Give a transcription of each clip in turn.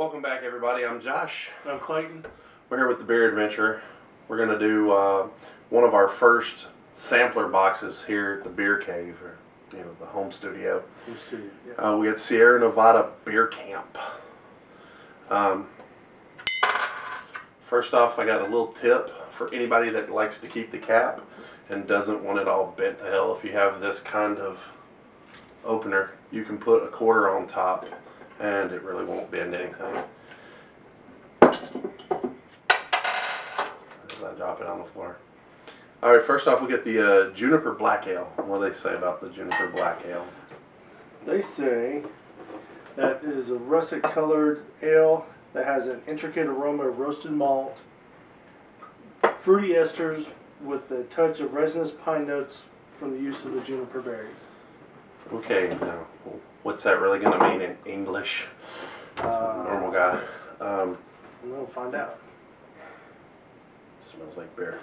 Welcome back, everybody. I'm Josh. I'm Clayton. We're here with the Beer Adventure. We're going to do one of our first sampler boxes here at the Beer Cave, or the home studio. Yeah. We got Sierra Nevada Beer Camp. First off, I got a little tip for anybody that likes to keep the cap and doesn't want it all bent to hell. If you have this kind of opener, you can put a quarter on top and it really won't bend anything. As I drop it on the floor. Alright, first off we get the Juniper Black Ale. What do they say about the Juniper Black Ale? They say that it is a russet colored ale that has an intricate aroma of roasted malt, fruity esters with a touch of resinous pine notes from the use of the juniper berries. Okay, now what's that really going to mean in English? Normal guy. We'll find out. Smells like beer.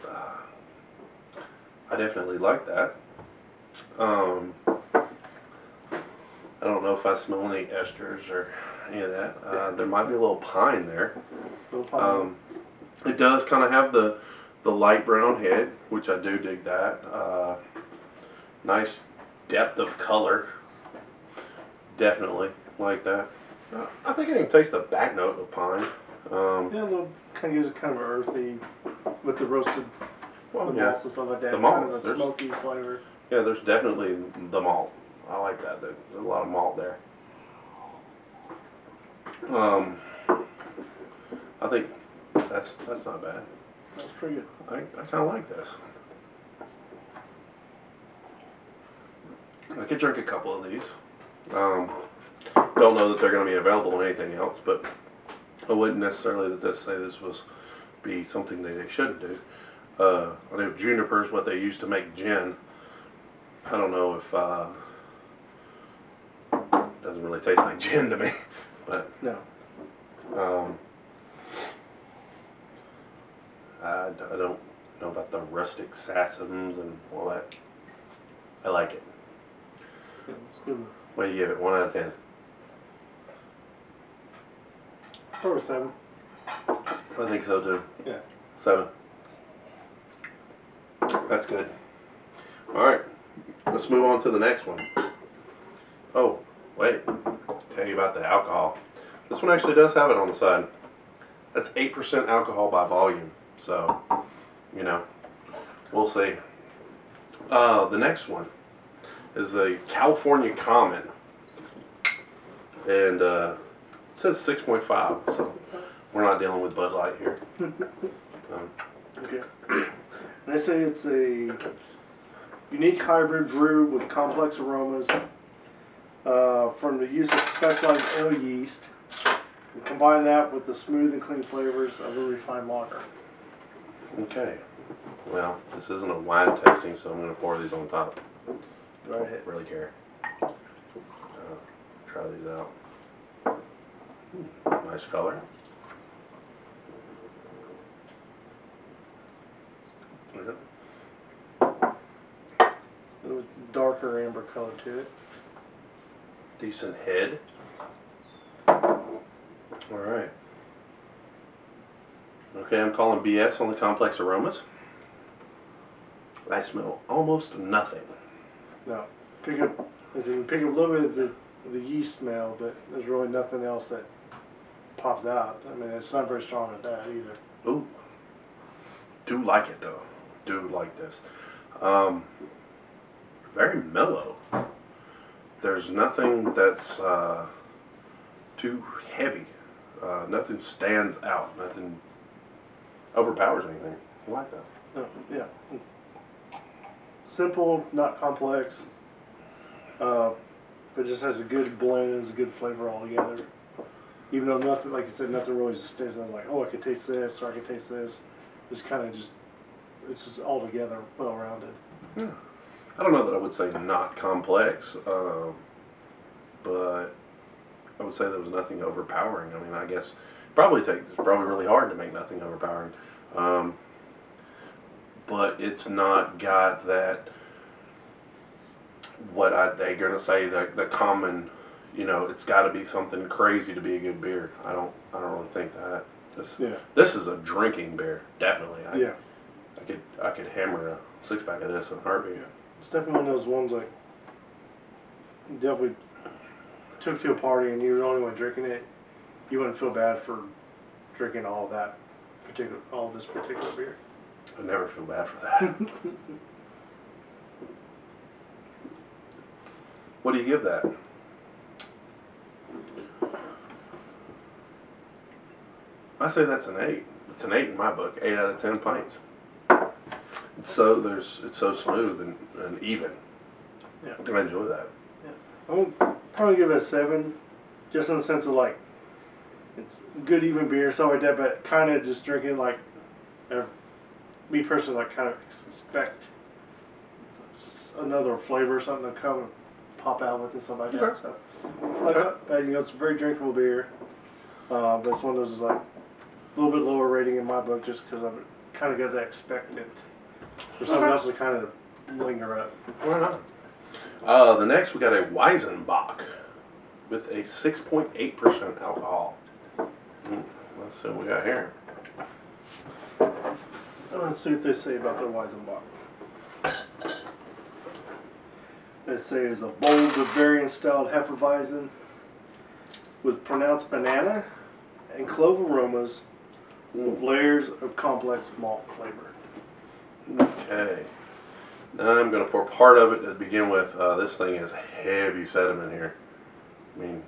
I definitely like that. I don't know if I smell any esters or any of that. There might be a little pine there. It does kind of have the light brown head, which I do dig that. Nice depth of color. Definitely like that. I think I can taste the back note of pine. Yeah, a little kind of gives it kind of earthy with the roasted malts and stuff like that. The malts, kind of a smoky flavor. Yeah, there's definitely the malt. I like that. There's a lot of malt there. I think that's not bad. That's pretty good. I kind of like this. I could drink a couple of these. Don't know that they're going to be available in anything else, but I wouldn't necessarily say this was be something that they shouldn't do. I know juniper is what they use to make gin. I don't know if it doesn't really taste like gin to me, but no. I don't know about the rustic sassums and all that. I like it. Yeah, it's good. What do you give it? 1 out of 10? Or a 7. I think so too. Yeah. 7. That's good. Alright, let's move on to the next one. Oh, wait. Tell you about the alcohol. This one actually does have it on the side. That's 8% alcohol by volume. So, we'll see. The next one is the California Common. And it says 6.5, so we're not dealing with Bud Light here. Okay. And they say it's a unique hybrid brew with complex aromas from the use of specialized ale yeast. And combine that with the smooth and clean flavors of a refined lager. Okay. Well, this isn't a wine tasting, so I'm going to pour these on top. Go ahead. Don't really care. Try these out. Nice color. A little darker amber color to it. Decent head. Alright. Okay, I'm calling BS on the complex aromas. I smell almost nothing. No. You can pick up a little bit of the yeast smell, but there's really nothing else that pops out. I mean, it's not very strong at that either. Ooh. Do like it though. Do like this. Very mellow. There's nothing that's too heavy. Nothing stands out. Nothing overpowers anything. I like that. No, yeah. Simple, not complex. But just has a good blend, has a good flavor all together. Even though nothing, like you said, nothing really just stays there like, oh, I could taste this, or I could taste this. It's kind of it's just all together, well rounded. Yeah. I don't know that I would say not complex, but I would say there was nothing overpowering. I mean, I guess it's probably really hard to make nothing overpowering. But it's not got that they're going to say the common you know, it's got to be something crazy to be a good beer. I don't really think that. Yeah. This is a drinking beer, definitely. Yeah. I could hammer a 6-pack of this in a heartbeat. Yeah. It's definitely one of those ones like you definitely took to a party and you were the only one drinking it. You wouldn't feel bad for drinking all this particular beer. I never feel bad for that. What do you give that? I say that's an 8. It's an 8 in my book. 8 out of 10 pints. It's so smooth and even. Yeah. I enjoy that. Yeah. I would probably give it a 7, just in the sense of like it's good even beer, stuff like that. But kind of just drinking like, me personally, like kind of expect another flavor or something to come and pop out with it, stuff like that. So, like, you know, it's a very drinkable beer. But it's one of those like a little bit lower rating in my book, just because I've kind of got that expectant for something else to kind of linger up. Why not? The next we got a Wisin Bar with a 6.8% alcohol. Let's see what we got here. Let's see what they say about their Wisin Bar. They say it's a bold Bavarian-styled Hefeweizen with pronounced banana and clove aromas with layers of complex malt flavor. Okay. Now I'm going to pour part of it to begin with. This thing has heavy sediment here. I mean,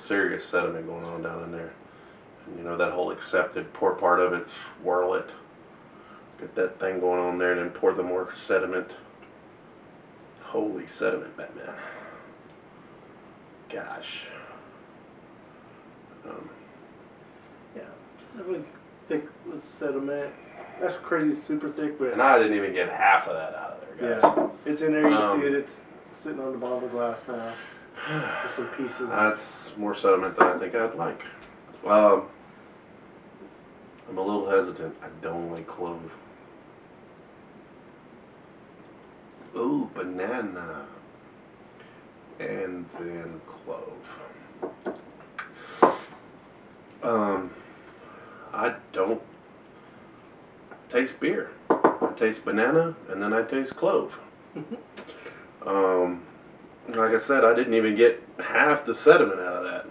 serious sediment going on down in there. And, you know, that whole accepted, pour part of it, swirl it, get that thing going on there, and then pour the more sediment. Holy sediment, Batman. Gosh. Yeah, really thick with sediment. That's crazy, super thick, but... And I didn't even get half of that out of there, guys. Yeah, it's in there, you can see it, it's sitting on the bottom of the glass now. Just some pieces. That's more sediment than I think I'd like. I'm a little hesitant. I don't like clove. Ooh, banana. And then clove. I don't taste beer. I taste banana, and then I taste clove. Like I said, I didn't even get half the sediment out of that.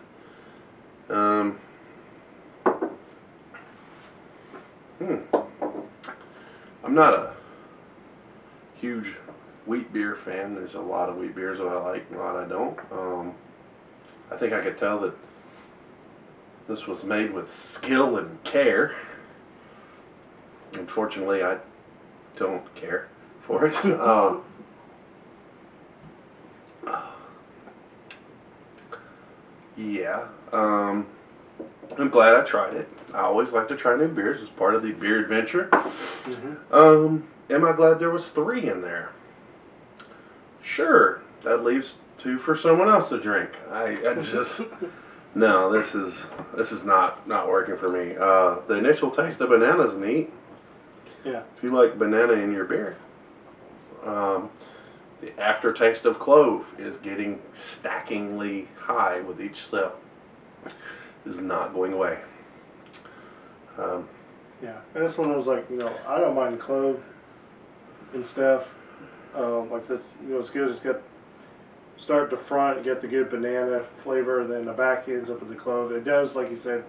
I'm not a huge wheat beer fan. There's a lot of wheat beers that I like, a lot I don't. I think I could tell that this was made with skill and care. Unfortunately, I don't care for it. Yeah, I'm glad I tried it. I always like to try new beers as part of the beer adventure. Am I glad there was 3 in there? Sure, that leaves 2 for someone else to drink. I just no, this is not working for me. The initial taste of banana is neat. Yeah. If you like banana in your beer. The aftertaste of clove is getting stackingly high with each sip. Is not going away. Yeah, and this one was like, you know, I don't mind clove and stuff. Like that's, you know, it's good. It's got start to front, get the good banana flavor, and then the back ends up with the clove. It does, like you said,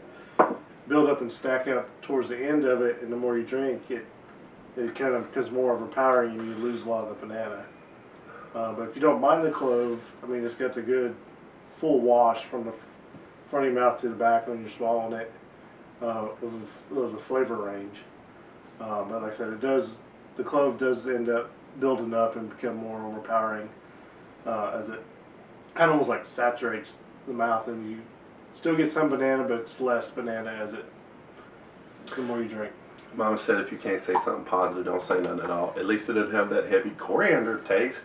build up and stack up towards the end of it, and the more you drink, it kind of becomes more overpowering, and you lose a lot of the banana. But if you don't mind the clove, I mean, it's got the good full wash from the front of your mouth to the back when you're swallowing it of the flavor range. But like I said, the clove does end up building up and become more overpowering as it kind of almost like saturates the mouth, and you still get some banana, but it's less banana as the more you drink. Mom said if you can't say something positive, don't say nothing at all. At least it didn't have that heavy coriander taste.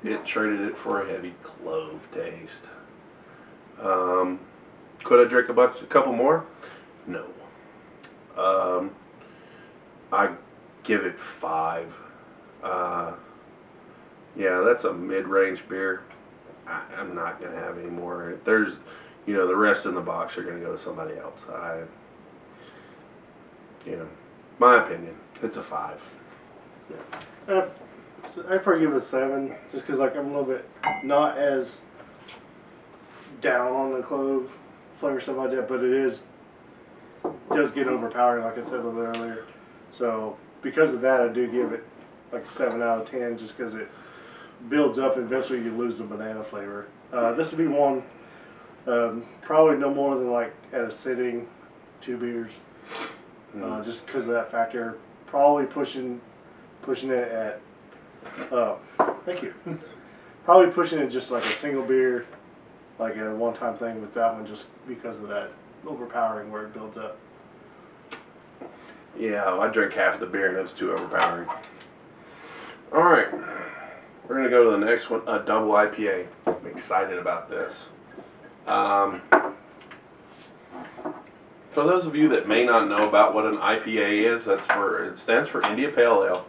It traded it for a heavy clove taste. Could I drink a couple more? No. I give it 5. Yeah, that's a mid-range beer. I'm not going to have any more. There's, you know, the rest in the box are going to go to somebody else. You know, my opinion, it's a 5. Yeah. I'd probably give it a 7, just because like I'm a little bit not as down on the clove flavor stuff like that, but it does get overpowering, like I said a little bit earlier. So because of that, I do give it like a 7 out of 10, just because it builds up and eventually you lose the banana flavor. This would be one, probably no more than like at a sitting, 2 beers, just because of that factor. Probably pushing it at, thank you. Probably pushing it just like a single beer, like a one-time thing with that one, just because of that overpowering where it builds up. Yeah, I drank half the beer and it was too overpowering. Alright, we're going to go to the next one, a double IPA. I'm excited about this. For those of you that may not know about what an IPA is, it stands for India Pale Ale.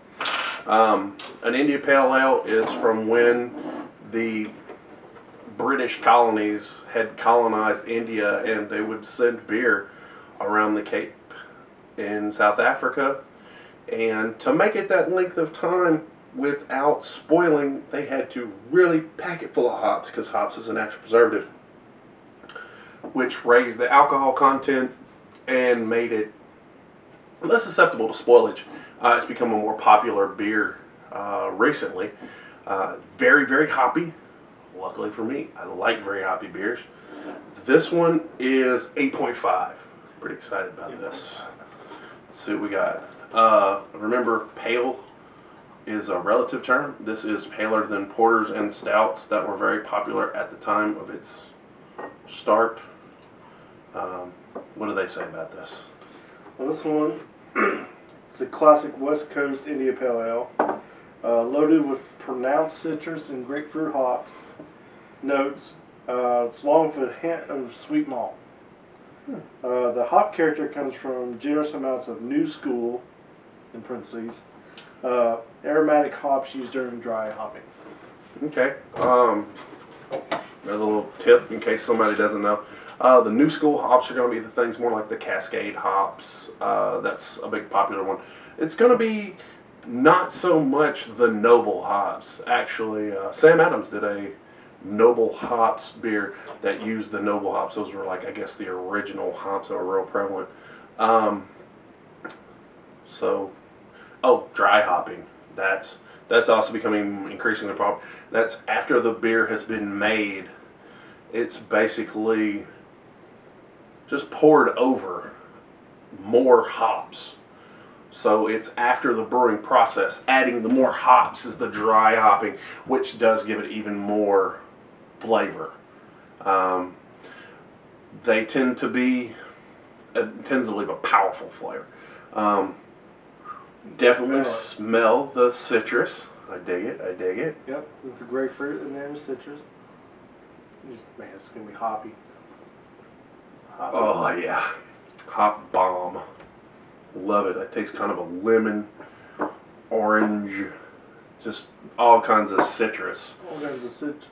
An India Pale Ale is from when the British colonies had colonized India, and they would send beer around the Cape in South Africa, and to make it that length of time without spoiling, they had to really pack it full of hops, because hops is a natural preservative, which raised the alcohol content and made it less susceptible to spoilage. It's become a more popular beer recently. Very, very hoppy. Luckily for me, I like very hoppy beers. This one is 8.5. Pretty excited about this. Let's see what we got. Remember, pale is a relative term. This is paler than porters and stouts that were very popular at the time of its start. What do they say about this? Well, this one, it's a classic West Coast India Pale Ale, loaded with pronounced citrus and grapefruit hop notes. It's along with a hint of sweet malt. The hop character comes from generous amounts of New School, in parentheses, aromatic hops used during dry hopping. Okay. There's a little tip in case somebody doesn't know. The New School hops are going to be the things more like the Cascade hops. That's a big popular one. It's going to be not so much the Noble hops. Actually, Sam Adams did a Noble hops beer that used the Noble hops. Those were like, I guess, the original hops that were real prevalent. Dry hopping. That's also becoming increasingly popular. That's after the beer has been made. It's basically just poured over more hops. So it's after the brewing process. Adding the more hops is the dry hopping, which does give it even more flavor. They tend to be, it tends to leave a powerful flavor. Definitely smell the citrus. I dig it. I dig it. Yep, with the grapefruit and then the citrus. Man, it's gonna be hoppy. Oh yeah, hop bomb. Love it. It tastes kind of a lemon, orange, just all kinds of citrus. All kinds of citrus.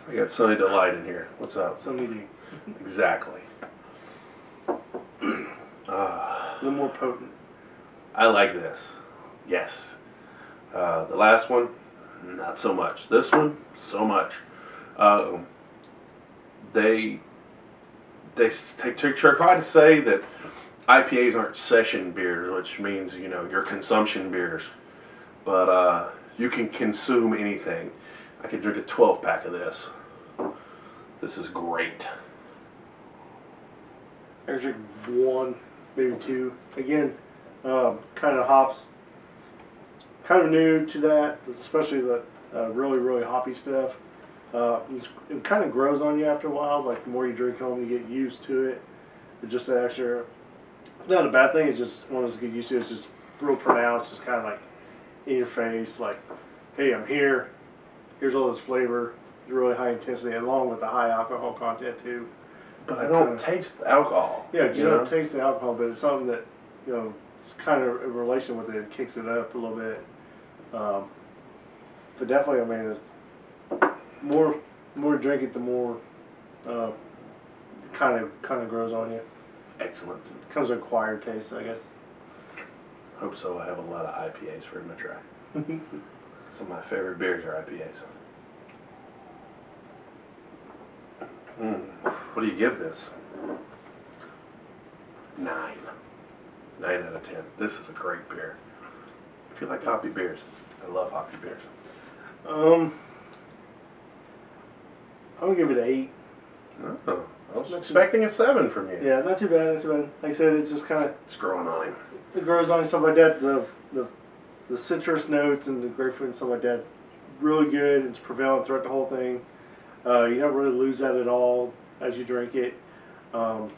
I got Sunny Delight in here. What's up? Sunny D. Exactly. A little more potent. I like this. Yes. The last one, not so much. This one, so much. They try to say that IPAs aren't session beers, which means, you know, your consumption beers. But you can consume anything. I could drink a 12-pack of this. This is great. I drink 1, maybe 2. Again, kind of hops. Kind of new to that, especially the really, really hoppy stuff. It kind of grows on you after a while. Like the more you drink them, you get used to it. It's just that extra. It's not a bad thing. It's just one of those get used to. It's just real pronounced. It's kind of like in your face. Like, hey, I'm here. Here's all this flavor. It's really high intensity, along with the high alcohol content too. But I don't taste the alcohol. Yeah, you don't taste the alcohol, but it's something that, you know, it's kind of in relation with it. It kicks it up a little bit. But definitely, I mean, it's more more you drink it, the more kind of grows on you. Excellent. It comes with acquired taste, I guess. Hope so. I have a lot of IPAs for him to try. Some of my favorite beers are IPAs. What do you give this? 9. 9 out of 10. This is a great beer. If you like hoppy beers, I love hoppy beers. I'm gonna give it an 8. Oh, I was expecting a 7 from you. Yeah, not too bad, not too bad. Like I said, it's just kind of... It's growing on him. It grows on you, stuff like that. The citrus notes and the grapefruit and stuff like that, really good. It's prevalent throughout the whole thing. You don't really lose that at all as you drink it. And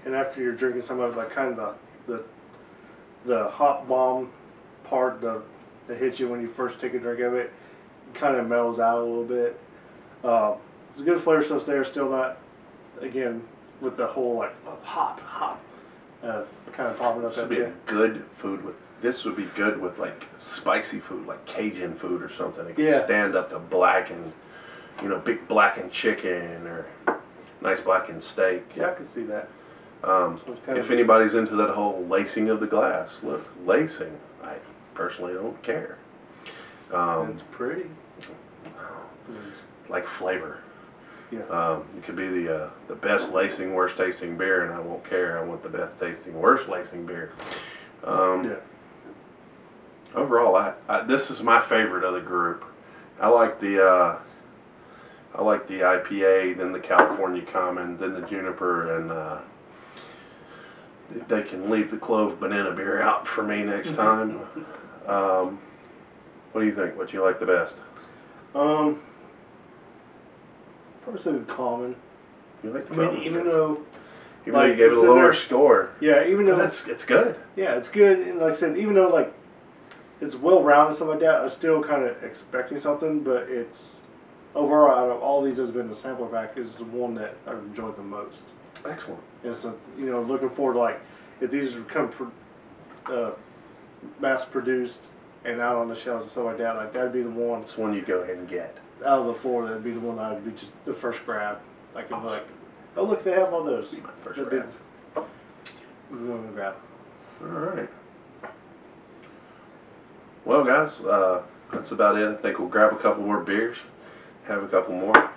after you're drinking some of it, like kind of the hop bomb part that hits you when you first take a drink of it, kind of mellows out a little bit. There's good flavor stuff there, still not, again, with the whole like hop, kind of popping up. This would be a good food with. This would be good with like spicy food, like Cajun food or something. It could stand up to blackened, big blackened chicken or nice blackened steak. Yeah, I can see that. If anybody's into that whole lacing of the glass, look, lacing, I personally don't care. It's pretty. Like flavor. Yeah. It could be the best lacing, worst tasting beer, and I won't care. I want the best tasting, worst lacing beer. Yeah. Overall, this is my favorite of the group. I like the IPA, then the California Common, then the Juniper, and they can leave the clove banana beer out for me next time. What do you think? What you like the best? Probably say the Common. You like the Common? even though you gave it a so lower score. Yeah, even though it's good. Yeah, it's good, and like I said, even though like it's well rounded and stuff like that, I was still kind of expecting something, but it's overall out of all these that's been the sampler pack is the one that I've enjoyed the most. Excellent. And so looking forward to like if these become mass produced and out on the shelves and stuff like that, like that'd be the one. It's one you go ahead and get. Out of the 4, that'd be the one I'd be just the first grab. Like it'd be like, oh look, they have all those. My first grab. One to grab. All right. Well, guys, that's about it. I think we'll grab a couple more beers, have a couple more.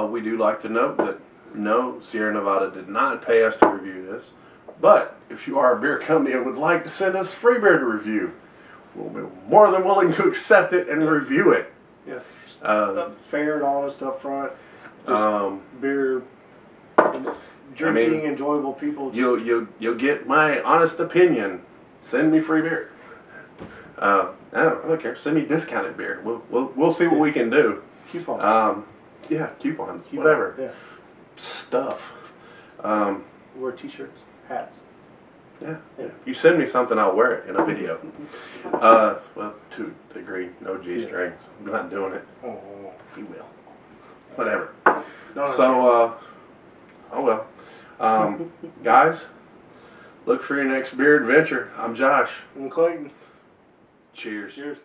We do like to note that no, Sierra Nevada did not pay us to review this, but if you are a beer company and would like to send us free beer to review, we'll be more than willing to accept it and review it. Yeah. Fair and honest up front. Just beer, drinking, enjoyable people. You'll get my honest opinion. Send me free beer. I don't care. Send me discounted beer. We'll see what we can do. Coupons. Yeah, coupons. Whatever. Yeah. Stuff. Wear t-shirts, hats. Yeah. You send me something, I'll wear it in a video. Well, to a degree, no G-strings. I'm not doing it. Oh. You will. Whatever. No, so, oh well. Guys, look for your next beer adventure. I'm Josh. I'm Clayton. Cheers. Cheers.